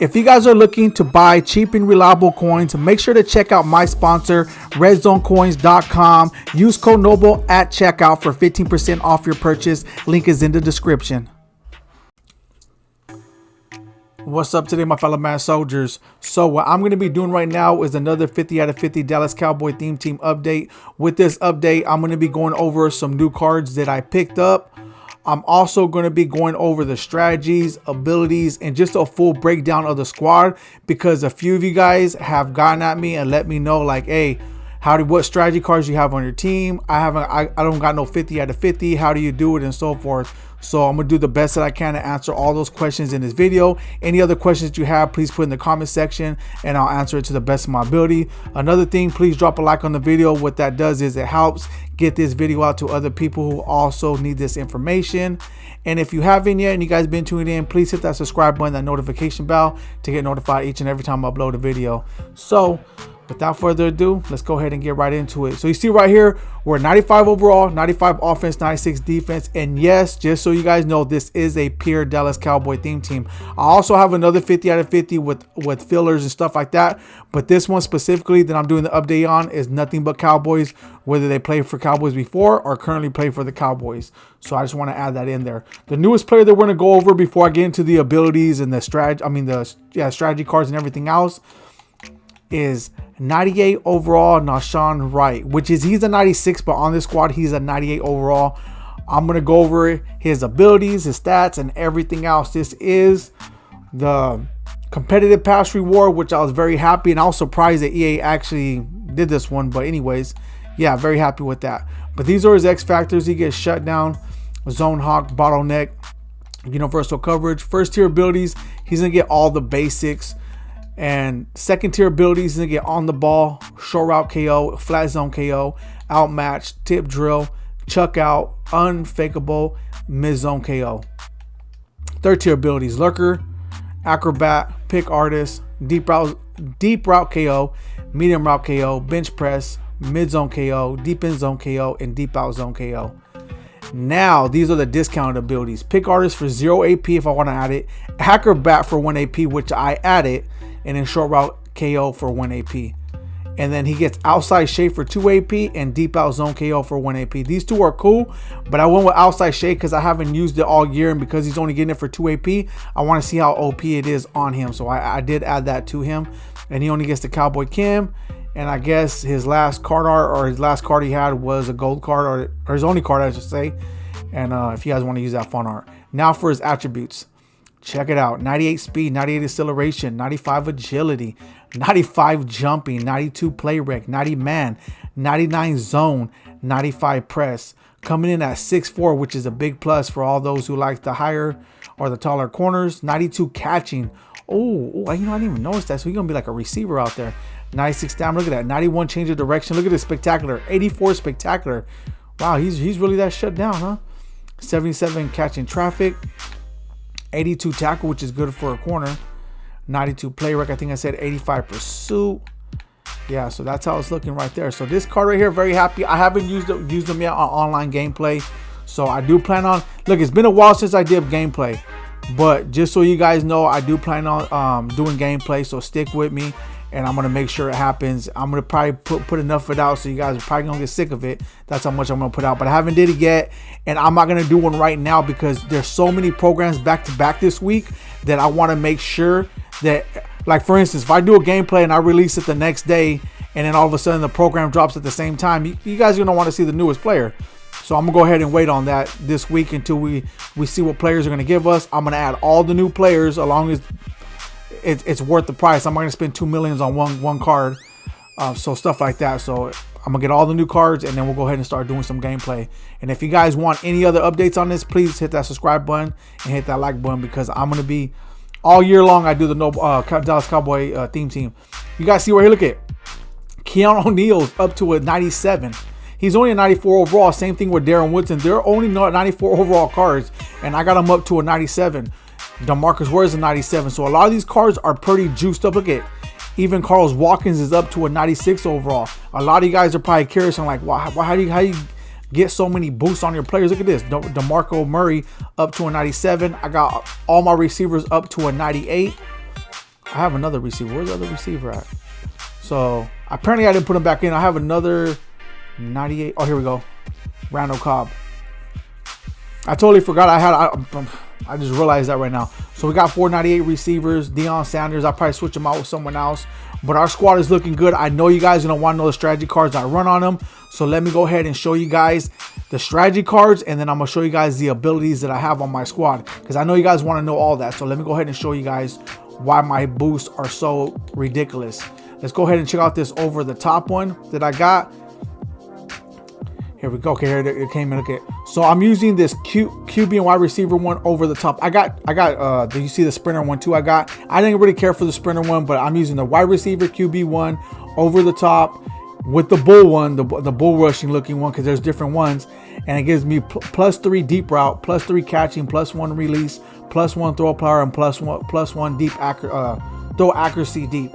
If you guys are looking to buy cheap and reliable coins, make sure to check out my sponsor, redzonecoins.com. Use code NOBLE at checkout for 15% off your purchase. Link is in the description. What's up today, my fellow Madden soldiers? So what I'm going to be doing right now is another 50 out of 50 Dallas Cowboy theme team update. With this update, I'm going to be going over some new cards that I picked up. I'm also going to be going over the strategies, abilities, and just a full breakdown of the squad, because a few of you guys have gotten at me and let me know like, hey, what strategy cards you have on your team? I don't got no 50 out of 50. How do you do it, and so forth? So I'm gonna do the best that I can to answer all those questions in this video. Any other questions that you have, please put in the comment section and I'll answer it to the best of my ability. Another thing, please drop a like on the video. What that does is it helps get this video out to other people who also need this information. And if you haven't yet and you guys been tuning in, please hit that subscribe button, that notification bell, to get notified each and every time I upload a video. So without further ado, let's go ahead and get right into it. So you see right here, we're 95 overall, 95 offense, 96 defense. And yes, just so you guys know, this is a pure Dallas Cowboy theme team. I also have another 50 out of 50 with fillers and stuff like that. But this one specifically that I'm doing the update on is nothing but Cowboys, whether they played for Cowboys before or currently play for the Cowboys. So I just want to add that in there. The newest player that we're going to go over before I get into the abilities and the strategy cards and everything else is 98 overall Nashawn Wright, which is he's a 96, but on this squad he's a 98 overall. I'm gonna go over his abilities, his stats, and everything else. This is the competitive pass reward, which I was very happy, and I was surprised that EA actually did this one. But anyways, yeah, very happy with that. But these are his X factors. He gets shut down, zone hawk, bottleneck, universal coverage. First tier abilities, he's gonna get all the basics. And second tier abilities, to get on the ball, short route KO, flat zone KO, outmatch, tip drill, chuck out, unfakeable, mid zone KO. Third tier abilities, lurker, acrobat, pick artist, deep route KO, medium route KO, bench press, mid zone KO, deep in zone KO, and deep out zone KO. Now these are the discounted abilities. Pick artist for 0 AP if I want to add it, acrobat for 1 AP, which I added, and then short route KO for 1 AP. And then he gets outside shade for 2 AP and deep out zone KO for 1 AP. These two are cool, but I went with outside shade because I haven't used it all year, and because he's only getting it for 2 AP, I want to see how OP it is on him. So I did add that to him, and he only gets the Cowboy Cam. And I guess his last card art, or his last card he had, was a gold card, or his only card I should say. And if you guys want to use that fun art. Now for his attributes. Check it out. 98 speed, 98 acceleration, 95 agility, 95 jumping, 92 play rec, 90 man, 99 zone, 95 press. Coming in at 6'4", which is a big plus for all those who like the higher or the taller corners. 92 catching. Oh, I didn't even notice that. So he's going to be like a receiver out there. 96 stamina. Look at that. 91 change of direction. Look at this spectacular. 84 spectacular. Wow, he's really that shut down, huh? 77 catching traffic. 82 tackle, which is good for a corner. 92 play rec. I think I said 85 pursuit. Yeah, so that's how it's looking right there. So this card right here, very happy. I haven't used them yet on online gameplay. So I do plan on, look, it's been a while since I did gameplay, but just so you guys know, I do plan on doing gameplay. So stick with me, and I'm gonna make sure it happens. I'm gonna probably put enough of it out so you guys are probably gonna get sick of it. That's how much I'm gonna put out, but I haven't did it yet, and I'm not gonna do one right now because there's so many programs back to back this week that I want to make sure that, like for instance, if I do a gameplay and I release it the next day, and then all of a sudden the program drops at the same time, you guys are gonna want to see the newest player. So I'm gonna go ahead and wait on that this week until we see what players are gonna give us. I'm gonna add all the new players, as long as it's worth the price. I'm not gonna spend $2 million on one card, so stuff like that. So I'm gonna get all the new cards, and then we'll go ahead and start doing some gameplay. And if you guys want any other updates on this, please hit that subscribe button and hit that like button, because I'm gonna be all year long. I do the Dallas Cowboy theme team. You guys see right here, look at Keanu O'Neal's up to a 97. He's only a 94 overall. Same thing with Darren Woodson. They're only 94 overall cards, and I got him up to a 97. DeMarcus Ware is a 97. So a lot of these cards are pretty juiced up. Look at, even Carlos Watkins is up to a 96 overall. A lot of you guys are probably curious and like, how do you get so many boosts on your players? Look at this. DeMarco Murray up to a 97. I got all my receivers up to a 98. I have another receiver. Where's the other receiver at? So apparently I didn't put him back in. I have another 98. Oh, here we go. Randall Cobb. I totally forgot I just realized that right now. So we got 498 receivers. Deion Sanders. I'll probably switch him out with someone else. But our squad is looking good. I know you guys are going to want to know the strategy cards I run on them. So let me go ahead and show you guys the strategy cards. And then I'm going to show you guys the abilities that I have on my squad. Because I know you guys want to know all that. So let me go ahead and show you guys why my boosts are so ridiculous. Let's go ahead and check out this over the top one that I got. Here we go. Okay, here it came in. Okay, so I'm using this QB and wide receiver one over the top. I got do you see the sprinter one too? I didn't really care for the sprinter one, but I'm using the wide receiver QB one over the top with the bull one, the bull rushing looking one, because there's different ones, and it gives me +3 deep route, +3 catching, +1 release, +1 throw power, and +1 deep throw accuracy deep.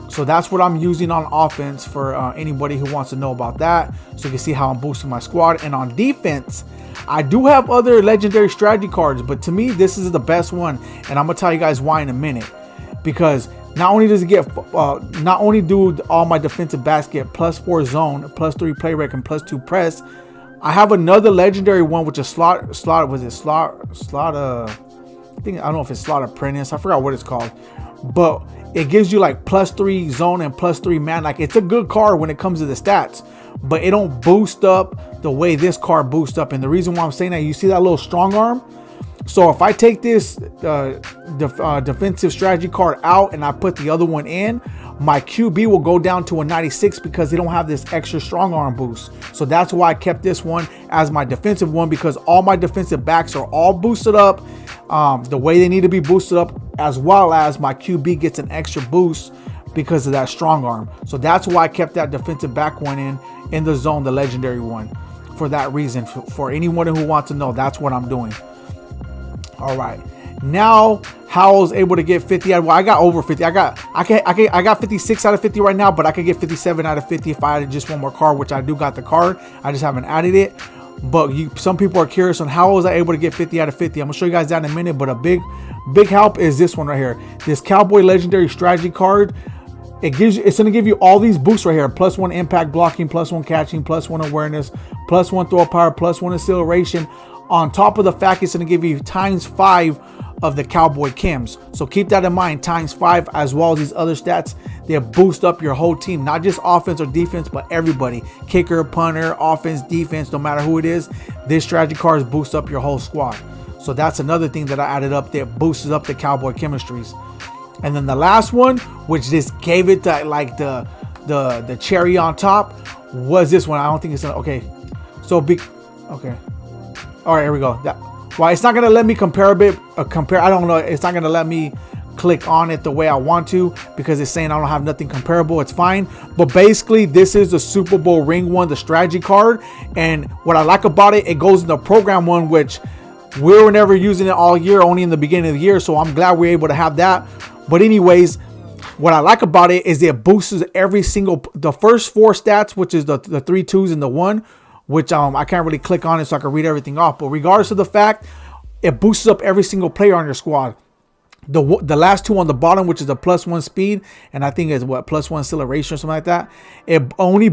So that's what I'm using on offense for anybody who wants to know about that. So you can see how I'm boosting my squad. And on defense, I do have other legendary strategy cards, but to me, this is the best one. And I'm gonna tell you guys why in a minute. Because not only does it get, not only do all my defensive backs get +4 zone, +3 play rec, and +2 press, I have another legendary one, which is slot. I don't know if it's slot apprentice. I forgot what it's called, but it gives you like +3 zone and +3 man. Like, it's a good card when it comes to the stats, but it don't boost up the way this card boosts up. And the reason why I'm saying that, you see that little strong arm? So if I take this defensive strategy card out and I put the other one in, my QB will go down to a 96 because they don't have this extra strong arm boost. So that's why I kept this one as my defensive one, because all my defensive backs are all boosted up the way they need to be boosted up, as well as my QB gets an extra boost because of that strong arm. So that's why I kept that defensive back one in the zone, the legendary one, for that reason. For anyone who wants to know, that's what I'm doing. All right, now how I was able to get 50 out. Well, I got over 50. I got 56 out of 50 right now, but I could get 57 out of 50 if I added just one more card, which I do got the card. I just haven't added it. But some people are curious on how was I able to get 50 out of 50. I'm gonna show you guys that in a minute. But a big help is this one right here. This Cowboy legendary strategy card. It's gonna give you all these boosts right here. +1 impact blocking, +1 catching, +1 awareness, +1 throw power, +1 acceleration. On top of the fact, it's going to give you ×5 of the Cowboy chems. So keep that in mind, ×5, as well as these other stats. They boost up your whole team, not just offense or defense, but everybody. Kicker, punter, offense, defense, no matter who it is. This strategy cards boost up your whole squad. So that's another thing that I added up that boosts up the Cowboy chemistries. And then the last one, which just gave it like the cherry on top, was this one. I don't think it's okay. So okay. All right, here we go. Well, it's not gonna let me compare a bit. I don't know. It's not gonna let me click on it the way I want to, because it's saying I don't have nothing comparable. It's fine. But basically, this is the Super Bowl ring one, the strategy card. And what I like about it, it goes in the program one, which we were never using it all year, only in the beginning of the year. So I'm glad we're able to have that. But anyways, what I like about it is it boosts every single, the first 4 stats, which is the 3 2s and the 1, which I can't really click on it so I can read everything off. But regardless of the fact, it boosts up every single player on your squad. The last 2 on the bottom, which is the +1 speed, and I think it's what, +1 acceleration or something like that. It only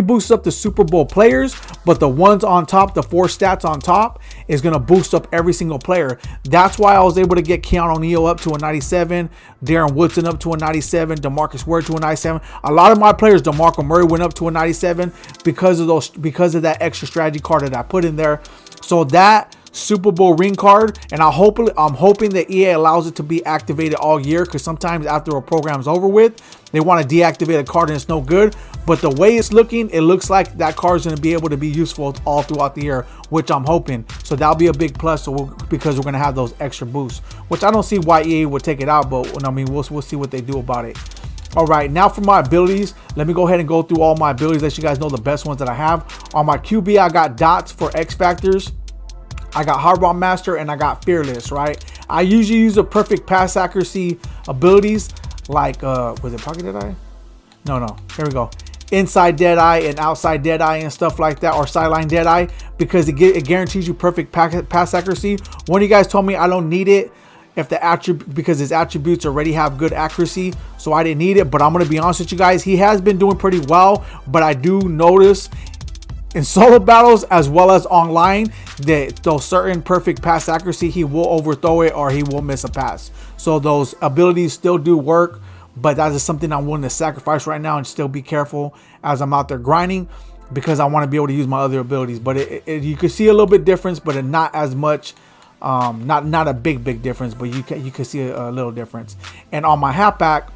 boosts up the Super Bowl players, but the ones on top, the 4 stats on top, is gonna boost up every single player. That's why I was able to get Keanu Neal up to a 97, Darren Woodson up to a 97, DeMarcus Ware to a 97. A lot of my players, DeMarco Murray went up to a 97 because of that extra strategy card that I put in there. So that Super Bowl ring card, and I'm hoping that EA allows it to be activated all year, because sometimes after a program's over with, they want to deactivate a card and it's no good. But the way it's looking, it looks like that card is going to be able to be useful all throughout the year, which I'm hoping. So that'll be a big plus, because we're going to have those extra boosts, which I don't see why EA would take it out, but I mean, we'll see what they do about it. All right, now for my abilities, let me go ahead and go through all my abilities, let you guys know the best ones that I have. On my QB, I got dots for X factors. I got Hard Rock Master, and I got Fearless, right? I usually use a perfect pass accuracy abilities like, was it Pocket Deadeye? No, here we go. Inside Deadeye and outside Deadeye and stuff like that, or sideline Deadeye, because it guarantees you perfect pass accuracy. One of you guys told me I don't need it. if the attribute, because his attributes already have good accuracy, so I didn't need it. But I'm going to be honest with you guys, he has been doing pretty well, but I do notice in solo battles as well as online that those certain perfect pass accuracy, he will overthrow it or he will miss a pass. So those abilities still do work, but that is something I'm willing to sacrifice right now and still be careful as I'm out there grinding, because I want to be able to use my other abilities. But you can see a little bit difference, but not as much. Not a big difference, but you can see a little difference. And on my halfback,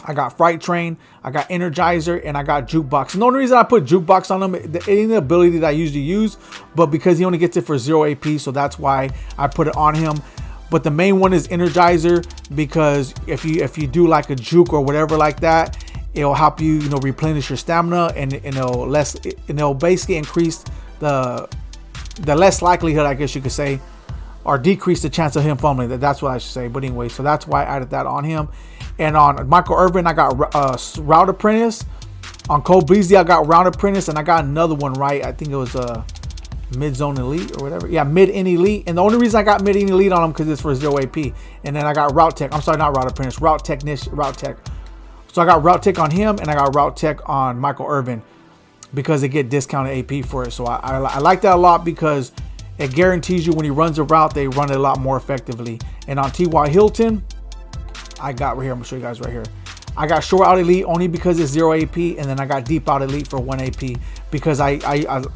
I got Fright Train, I got Energizer, and I got Jukebox. And the only reason I put Jukebox on him, it ain't the ability that I usually use, but because he only gets it for 0 AP, so that's why I put it on him. But the main one is Energizer, because if you do like a juke or whatever like that, it'll help you, replenish your stamina, and it'll basically increase the less likelihood, I guess you could say, or decrease the chance of him fumbling. That's what I should say. But anyway, so that's why I added that on him. And on Michael Irvin, I got Route Apprentice. On Cole Beasley, I got Route Apprentice, and I got another one, right? I think it was Mid-Zone Elite or whatever. Yeah, Mid-In Elite. And the only reason I got Mid-In Elite on him because it's for 0 AP. And then I got Route Tech. I'm sorry, not Route Apprentice. Route Tech. So I got Route Tech on him, and I got Route Tech on Michael Irvin because they get discounted AP for it. So I like that a lot because it guarantees you when he runs a route, they run it a lot more effectively. And on T.Y. Hilton, I got right here. I'm going to show you guys right here. I got Short Out Elite only because it's 0 AP. And then I got Deep Out Elite for 1 AP. Because I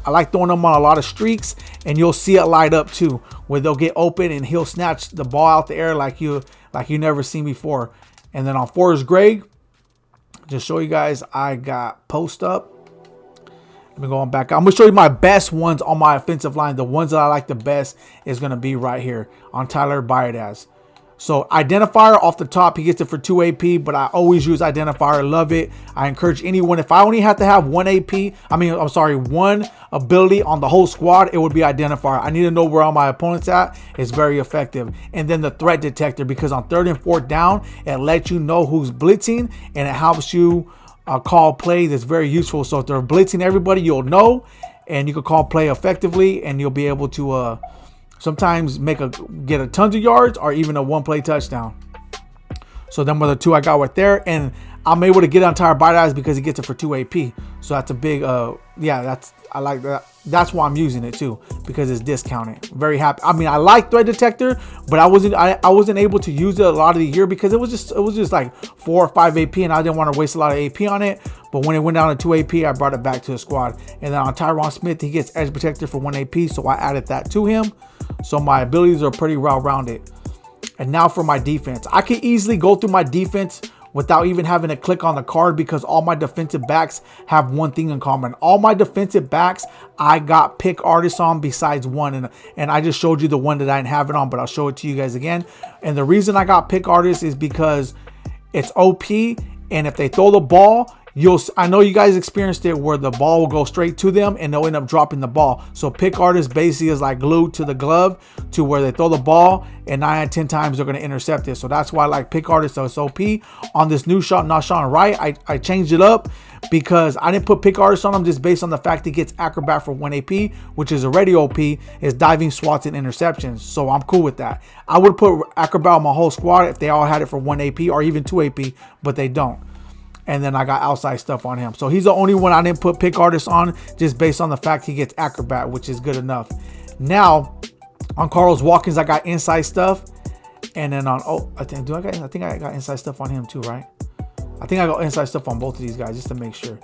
like throwing them on a lot of streaks. And you'll see it light up too, where they'll get open and he'll snatch the ball out the air like you never seen before. And then on Forrest Gregg, just show you guys, I got Post Up. Let me go on back. I'm going to show you my best ones on my offensive line. The ones that I like the best is going to be right here on Tyler Biadasz. So Identifier off the top, he gets it for 2 AP, but I always use Identifier. Love it. I encourage anyone, if I only have to have 1 AP, one ability on the whole squad, it would be Identifier. I need to know where all my opponents at. It's very effective. And then the Threat Detector, because on 3rd and 4th down, it lets you know who's blitzing, and it helps you call play. That's very useful. So if they're blitzing everybody, you'll know, and you can call play effectively, and you'll be able to sometimes get a tons of yards or even a 1-play touchdown. So them are the two I got right there, and I'm able to get on Tyler Biadasz because he gets it for 2 AP. So that's a big I like that. That's why I'm using it too, because it's discounted. Very happy. I mean, I like Threat Detector, but I wasn't able to use it a lot of the year because it was just like 4 or 5 AP, and I didn't want to waste a lot of AP on it. But when it went down to 2 AP, I brought it back to the squad. And then on Tyron Smith, he gets Edge Protector for 1 AP, so I added that to him. So my abilities are pretty well-rounded. And now for my defense. I can easily go through my defense without even having to click on the card because all my defensive backs have one thing in common. All my defensive backs, I got pick artists on besides one. And I just showed you the one that I didn't have it on, but I'll show it to you guys again. And the reason I got pick artists is because it's OP. And if they throw the ball, I know you guys experienced it where the ball will go straight to them and they'll end up dropping the ball. So pick artist basically is like glued to the glove to where they throw the ball and 9 out of 10 times they're going to intercept it. So that's why I like pick artist. So it's OP. On this new shot, Nashawn Wright, I changed it up because I didn't put pick artist on him just based on the fact he gets acrobat for 1 AP, which is already OP, is diving, swats, and interceptions. So I'm cool with that. I would put acrobat on my whole squad if they all had it for 1 AP or even 2 AP, but they don't. And then I got outside stuff on him. So he's the only one I didn't put pick artist on just based on the fact he gets acrobat, which is good enough. Now on Carlos Watkins, I got inside stuff. And then on, I think I got inside stuff on him too, right? I think I got inside stuff on both of these guys just to make sure.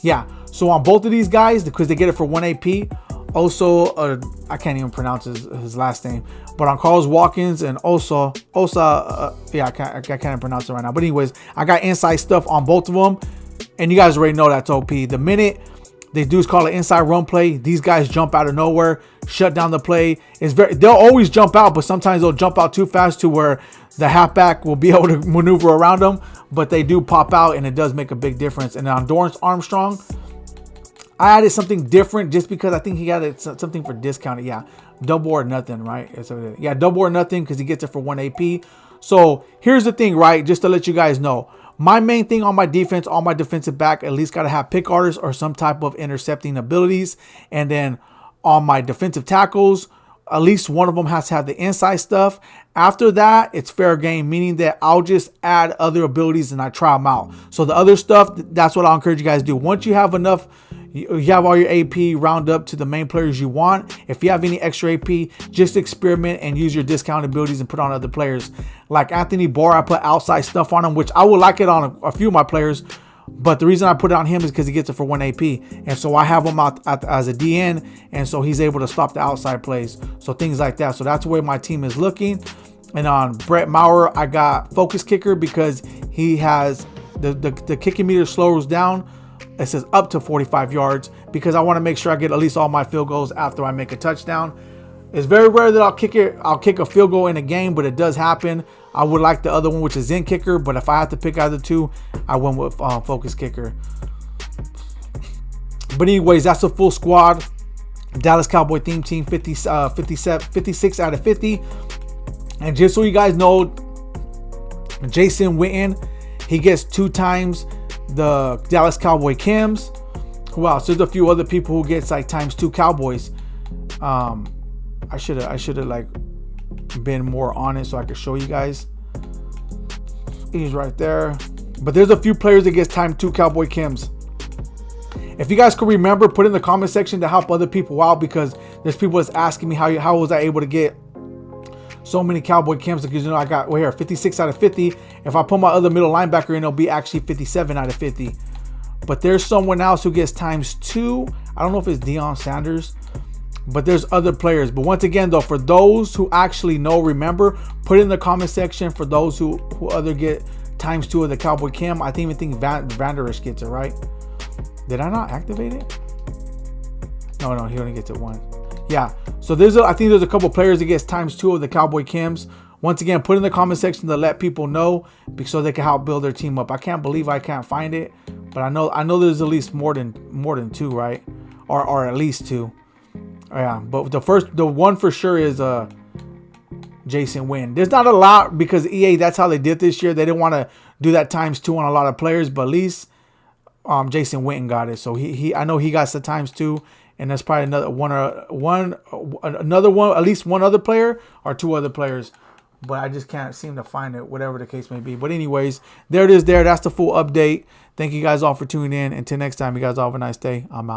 Yeah. So on both of these guys, because they get it for 1 AP, also, I can't even pronounce his last name, but on Carlos Watkins and Osa, I can't pronounce it right now. But anyways, I got inside stuff on both of them, and you guys already know that's OP. The minute they do is call it inside run play, these guys jump out of nowhere, shut down the play. They'll always jump out, but sometimes they'll jump out too fast to where the halfback will be able to maneuver around them, but they do pop out, and it does make a big difference. And on Dorrance Armstrong, I added something different just because I think he got it something for discounted. Yeah, double or nothing, right? Yeah, double or nothing because he gets it for 1 AP. So here's the thing, right? Just to let you guys know, my main thing on my defense, on my defensive back, at least got to have pick artists or some type of intercepting abilities. And then on my defensive tackles at least one of them has to have the inside stuff. After that, it's fair game, meaning that I'll just add other abilities and I try them out. So the other stuff, that's what I'll encourage you guys to do. Once you have enough, you have all your AP round up to the main players you want. If you have any extra AP, just experiment and use your discount abilities and put on other players. Like Anthony Barr, I put outside stuff on him, which I would like it on a few of my players. But the reason I put it on him is because he gets it for 1 AP. And so I have him out as a DN. And so he's able to stop the outside plays. So things like that. So that's where my team is looking. And on Brett Maurer, I got focus kicker because he has the kicking meter slows down. It says up to 45 yards because I want to make sure I get at least all my field goals after I make a touchdown. It's very rare that I'll kick a field goal in a game, but it does happen. I would like the other one, which is in kicker, but if I have to pick out of the two, I went with focus kicker. But anyways, that's a full squad. Dallas Cowboy theme team, 56 out of 50. And just so you guys know, Jason Witten, he gets 2 times the Dallas Cowboy Kims. Who else? There's a few other people who gets like ×2 Cowboys. I should have like been more on it so I could show you guys. He's right there. But there's a few players that gets ×2 Cowboy Kims. If you guys can remember, put in the comment section to help other people out, because there's people that's asking me how was I able to get so many Cowboy Kims, because I got here 56 out of 50. If I put my other middle linebacker in, it'll be actually 57 out of 50. But there's someone else who gets ×2. I don't know if it's Deion Sanders, but there's other players. But once again, though, for those who actually know, remember, put in the comment section for those who other get ×2 of the Cowboy Kim. I even think Vander Esch gets it, right? Did I not activate it? No, he only gets it 1. Yeah, so I think there's a couple players that gets ×2 of the Cowboy Kims. Once again, put in the comment section to let people know, so they can help build their team up. I can't believe I can't find it, but I know there's at least more than 2, right? Or at least 2. Yeah, but the one for sure is Jason Witten. There's not a lot because EA, that's how they did this year. They didn't want to do that ×2 on a lot of players, but at least Jason Witten got it. So I know he got the ×2. And that's probably another one, at least one other player or 2 other players. But I just can't seem to find it, whatever the case may be. But anyways, there it is there. That's the full update. Thank you guys all for tuning in. Until next time, you guys all have a nice day. I'm out.